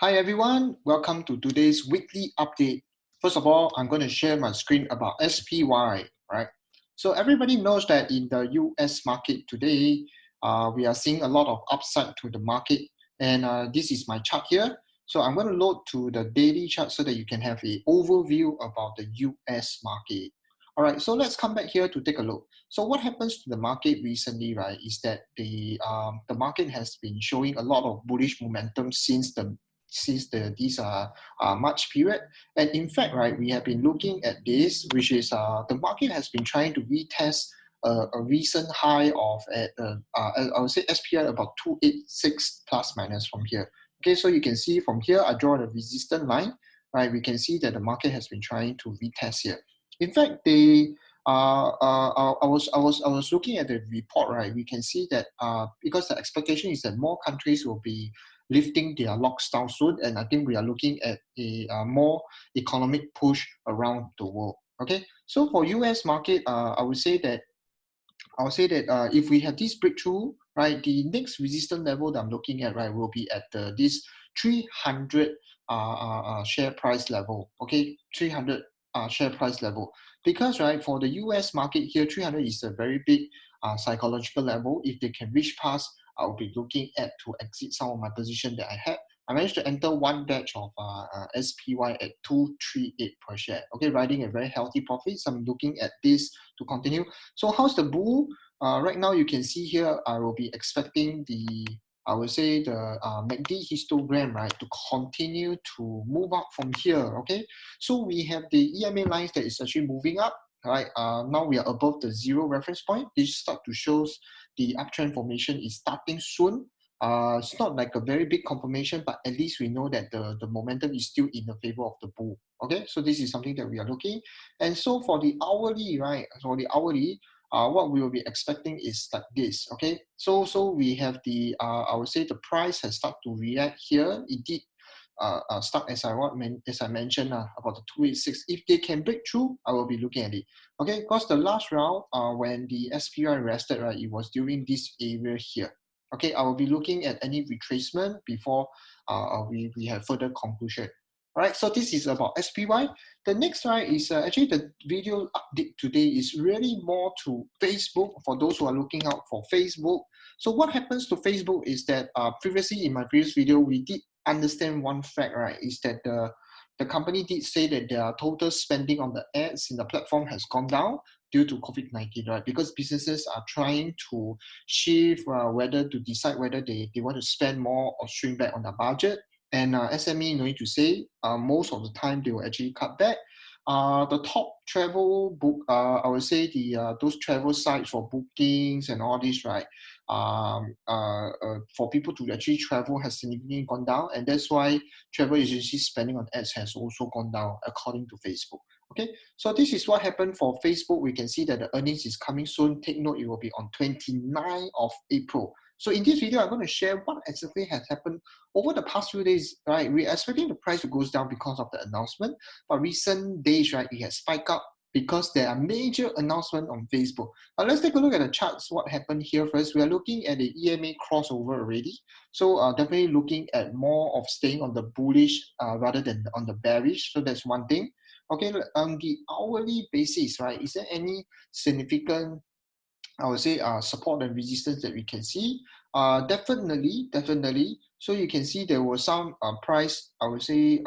Hi everyone, welcome to today's weekly update. First of all, I'm going to share my screen about SPY, right? So everybody knows that in the US market today, we are seeing a lot of upside to the market. And this is my chart here. So I'm going to load to the daily chart so that you can have an overview about the US market. All right, so let's come back here to take a look. So what happens to the market recently, right, is that the market has been showing a lot of bullish momentum since this March period. And in fact, right, we have been looking at this, which is the market has been trying to retest a recent high of I would say SPI about 286 plus minus from here. Okay, so you can see from here, I draw the resistance line, right? We can see that the market has been trying to retest here. In fact, I was looking at the report, right? We can see that because the expectation is that more countries will be lifting their lockdown soon, and I think we are looking at a more economic push around the world. Okay, so for US market, I would say that if we have this breakthrough, right, the next resistance level that I'm looking at, right, will be at this 300 share price level. Okay, 300 share price level, because right for the US market here, 300 is a very big psychological level. If they can reach past, I'll be looking at to exit some of my position that I had. I managed to enter one batch of SPY at 238 per share. Okay, riding a very healthy profit. So I'm looking at this to continue. So how's the bull? Right now you can see here, I will be expecting I would say the MACD histogram, right, to continue to move up from here. Okay, so we have the EMA lines that is actually moving up. Right, now we are above the zero reference point. This start to shows the uptrend formation is starting soon. It's not like a very big confirmation, but at least we know that the momentum is still in the favor of the bull. Okay, so this is something that we are looking. And so for the hourly, right, for the hourly, what we will be expecting is like this. Okay, so we have I would say the price has started to react here. It did stuck as I mentioned about the 286. If they can break through, I will be looking at it. Okay, because the last round when the SPY rested, right, it was during this area here. Okay, I will be looking at any retracement before we have further conclusion. All right, so this is about SPY. The next one is actually the video update today is really more to Facebook for those who are looking out for Facebook. So what happens to Facebook is that previously in my previous video, we did understand one fact, right, is that the company did say that their total spending on the ads in the platform has gone down due to COVID-19, right? Because businesses are trying to shift whether to decide whether they want to spend more or shrink back on the budget. And SME, no need to say, most of the time they will actually cut back. The top travel book, I would say those travel sites for bookings and all this, right? For people to actually travel has significantly gone down, and that's why travel agency spending on ads has also gone down according to Facebook. Okay, so this is what happened for Facebook. We can see that the earnings is coming soon. Take note, it will be on 29th of April. So in this video, I'm going to share what exactly has happened over the past few days, right? We're expecting the price to go down because of the announcement, but recent days, right, it has spiked up because there are major announcements on Facebook. Let's take a look at the charts. What happened here first? We are looking at the EMA crossover already. So definitely looking at more of staying on the bullish rather than on the bearish. So that's one thing. Okay, on the hourly basis, right, is there any significant, I would say, support and resistance that we can see? Definitely. So you can see there was some price, I would say,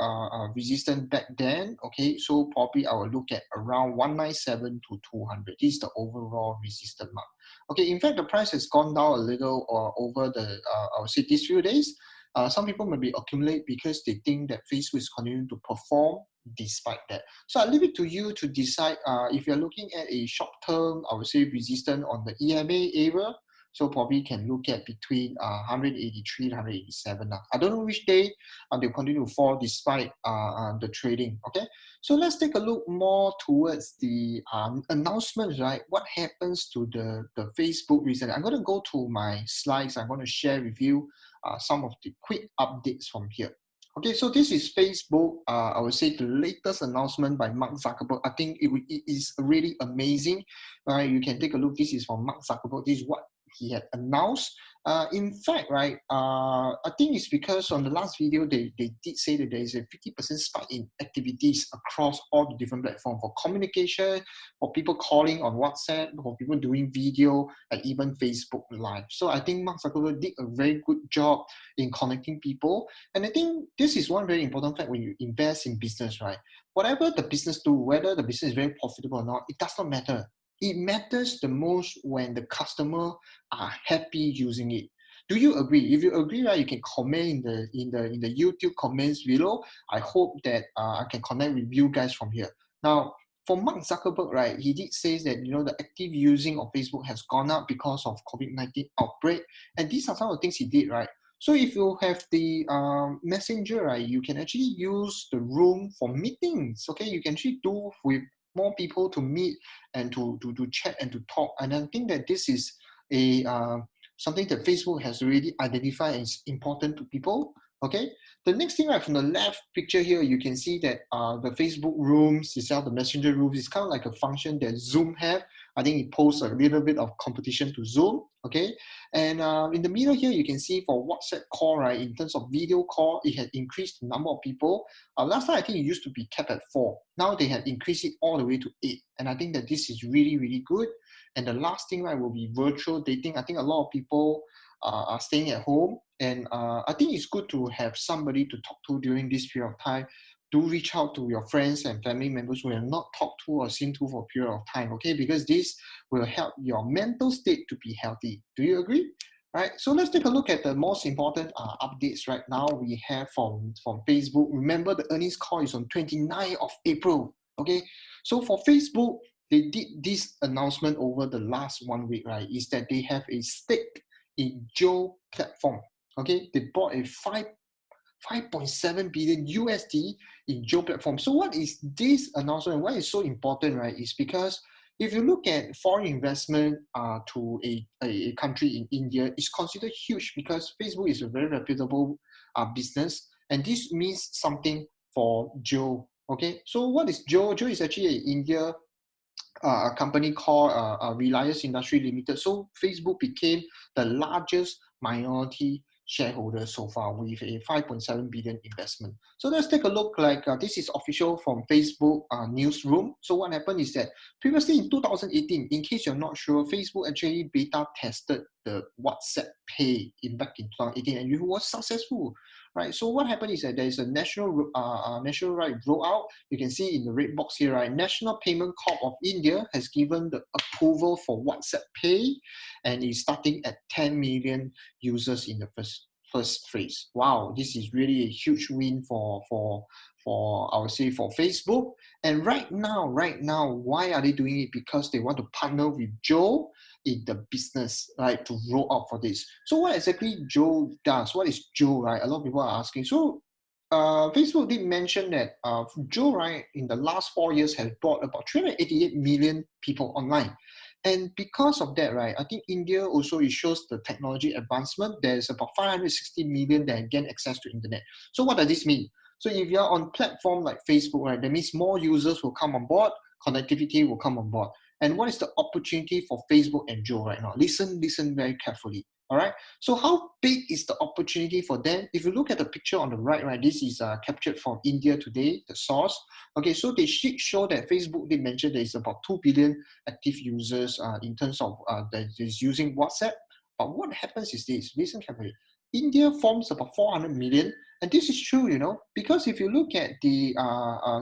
resistance back then. Okay, so probably I will look at around 197 to 200. This is the overall resistance mark. Okay, in fact, the price has gone down a little over the, I would say, these few days. Some people may be accumulate because they think that Facebook is continuing to perform despite that. So I leave it to you to decide if you're looking at a short-term, I would say, resistance on the EMA area. So probably can look at between 183 to 187. I don't know which day they'll continue to fall despite the trading. Okay, so let's take a look more towards the announcements, right? What happens to the Facebook recently? I'm going to go to my slides. I'm going to share with you some of the quick updates from here. Okay, so this is Facebook. I would say the latest announcement by Mark Zuckerberg. I think it is really amazing. You can take a look. This is from Mark Zuckerberg. This is what he had announced. In fact, right, I think it's because on the last video, they did say that there is a 50% spike in activities across all the different platforms for communication, for people calling on WhatsApp, for people doing video, and even Facebook Live. So I think Mark Zuckerberg did a very good job in connecting people. And I think this is one very important fact when you invest in business, right? Whatever the business do, whether the business is very profitable or not, it does not matter. It matters the most when the customer are happy using it. Do you agree? If you agree, right, you can comment in the YouTube comments below. I hope that I can connect with you guys from here. Now, for Mark Zuckerberg, right, he did say that the active using of Facebook has gone up because of COVID-19 outbreak, and these are some of the things he did, right. So if you have the messenger, right, you can actually use the room for meetings. Okay, you can actually do with more people to meet and to chat and to talk. And I think that this is a something that Facebook has already identified as important to people. Okay, the next thing, right, from the left picture here, you can see that the Facebook rooms itself, the messenger rooms, is kind of like a function that Zoom have. I think it poses a little bit of competition to Zoom. Okay, and in the middle here, you can see for WhatsApp call, right, in terms of video call, it had increased the number of people. Last time, I think it used to be capped at 4. Now they have increased it all the way to 8. And I think that this is really, really good. And the last thing, right, will be virtual dating. I think a lot of people are staying at home. And I think it's good to have somebody to talk to during this period of time. Do reach out to your friends and family members who have not talked to or seen to for a period of time, okay? Because this will help your mental state to be healthy. Do you agree? Right, so let's take a look at the most important updates right now we have from Facebook. Remember, the earnings call is on 29th of April. Okay, so for Facebook, they did this announcement over the last 1 week, right? Is that they have a stake in Joe platform. Okay, they bought a 5.7 billion USD in Joe platform. So what is this announcement? Why it's so important, right? Is because if you look at foreign investment to a country in India, it's considered huge because Facebook is a very reputable business, and this means something for Joe. Okay, so what is Joe? Joe is actually an India a company called Reliance Industry Limited. So Facebook became the largest minority shareholder so far with a 5.7 billion investment. So let's take a look. Like this is official from Facebook newsroom. So what happened is that previously in 2018, in case you're not sure, Facebook actually beta tested the WhatsApp Pay back in 2018, and it was successful. Right. So what happened is that there is a national right rollout. You can see in the red box here, right? National Payment Corp of India has given the approval for WhatsApp Pay, and is starting at 10 million users in the first phase. Wow, this is really a huge win for I would say for Facebook. And right now, why are they doing it? Because they want to partner with Joe in the business, right, to roll out for this. So what exactly Joe does? What is Joe, right? A lot of people are asking. So Facebook did mention that Joe, right, in the last 4 years has brought about 388 million people online. And because of that, right, I think India also, it shows the technology advancement. There's about 560 million that gain access to internet. So what does this mean? So if you're on platform like Facebook, right, that means more users will come on board, connectivity will come on board. And what is the opportunity for Facebook and Joe right now? Listen very carefully. All right. So how big is the opportunity for them? If you look at the picture on the right, this is captured from India Today, the source. Okay, so they show that Facebook, they mentioned there is about 2 billion active users in terms of that is using WhatsApp. But what happens is this, listen carefully. India forms about 400 million. And this is true, because if you look at the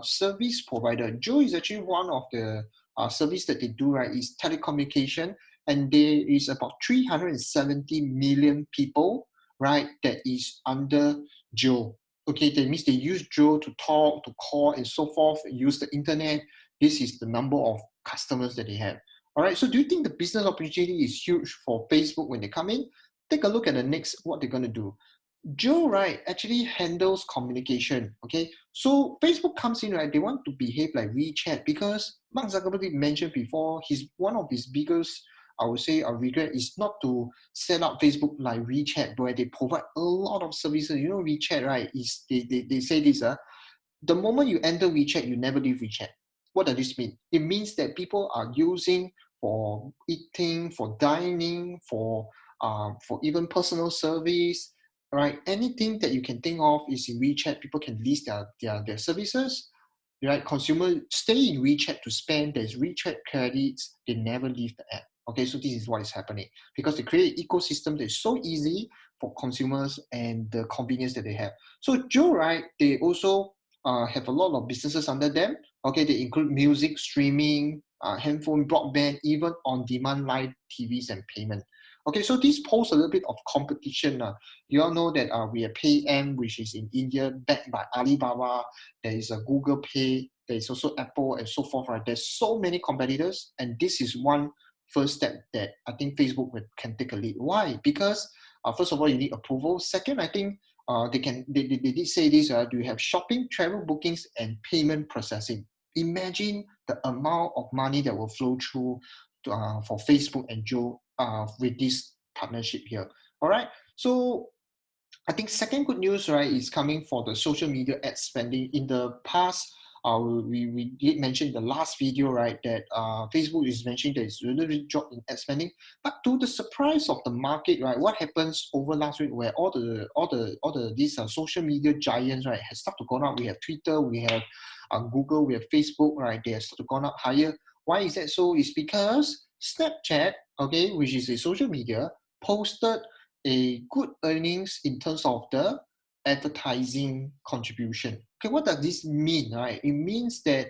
service provider, Joe is actually one of the service that they do, right, is telecommunication. And there is about 370 million people, right, that is under Joe. Okay, that means they use Joe to talk, to call, and so forth, use the internet. This is the number of customers that they have. All right, so do you think the business opportunity is huge for Facebook when they come in? Take a look at the next, what they're going to do. Joe, right, actually handles communication. Okay, so Facebook comes in, right, they want to behave like WeChat because Mark Zuckerberg mentioned before, one of his biggest, I would say, a regret is not to set up Facebook like WeChat, where they provide a lot of services. WeChat, right, is they say this, the moment you enter WeChat, you never leave WeChat. What does this mean? It means that people are using for eating, for dining, for for even personal service, right? Anything that you can think of is in WeChat. People can list their services, right? Consumer stay in WeChat to spend. There's WeChat credits. They never leave the app. Okay, so this is what is happening because they create an ecosystem that is so easy for consumers and the convenience that they have. So Joe, right? They also have a lot of businesses under them. Okay, they include music streaming, handphone broadband, even on-demand live TVs and payment. Okay, so this poses a little bit of competition. You all know that we have PayM, which is in India, backed by Alibaba. There is a Google Pay. There is also Apple and so forth. Right? There's so many competitors, and this is one first step that I think Facebook can take a lead. Why? Because first of all, you need approval. Second, I think they did say this. Do you have shopping, travel bookings, and payment processing? Imagine the amount of money that will flow through for Facebook and Joe with this partnership here. All right. So I think second good news, right, is coming for the social media ad spending. In the past, we did mention in the last video, right, that Facebook is mentioning that it's really dropped in ad spending. But to the surprise of the market, right, what happens over last week where all the these social media giants, right, has started to go up. We have Twitter, we have Google, we have Facebook, right, they have started to go up higher. Why is that so? It's because Snapchat, okay, which is a social media, posted a good earnings in terms of the advertising contribution. Okay, what does this mean, right? It means that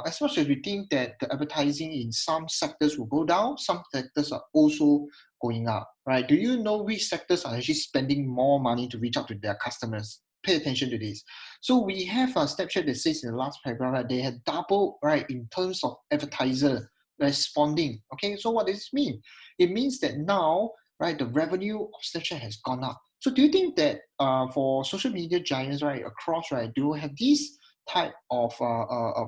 as much as we think that the advertising in some sectors will go down, some sectors are also going up, right? Do you know which sectors are actually spending more money to reach out to their customers? Pay attention to this. So we have a Snapchat that says in the last paragraph, right, they had doubled, right, in terms of advertiser responding. Okay, so what does this mean? It means that now, right, the revenue of Snapchat has gone up. So do you think that for social media giants, right, across, right, do you have this type of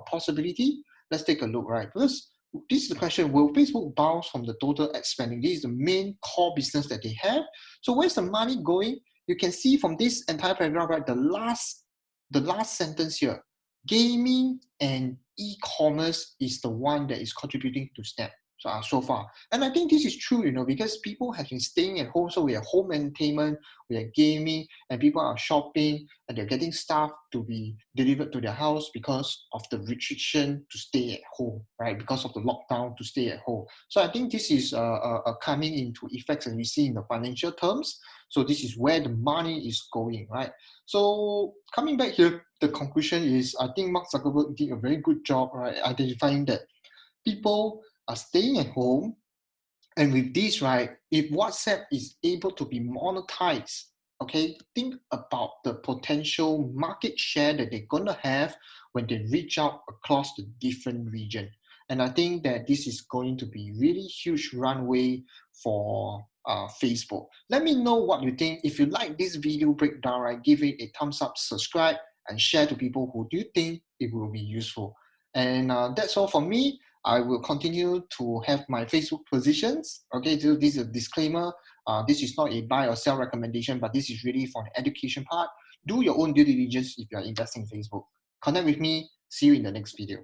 possibility? Let's take a look, right? Because this is the question, will Facebook bounce from the total ad spending? This is the main core business that they have. So where's the money going? You can see from this entire paragraph, right, the last sentence here, gaming and e-commerce is the one that is contributing to Snap so far. And I think this is true, because people have been staying at home. So we have home entertainment, we are gaming, and people are shopping, and they're getting stuff to be delivered to their house because of the restriction to stay at home, right? Because of the lockdown to stay at home. So I think this is coming into effects, and we see in the financial terms. So this is where the money is going, right? So coming back here, the conclusion is I think Mark Zuckerberg did a very good job, right, identifying that people are staying at home. And with this, right, if WhatsApp is able to be monetized, okay, think about the potential market share that they're going to have when they reach out across the different region. And I think that this is going to be really huge runway for Facebook. Let me know what you think. If you like this video breakdown, right, give it a thumbs up, subscribe, and share to people who do you think it will be useful. And that's all from me. I will continue to have my Facebook positions. Okay, so this is a disclaimer. This is not a buy or sell recommendation, but this is really for the education part. Do your own due diligence if you are investing in Facebook. Connect with me. See you in the next video.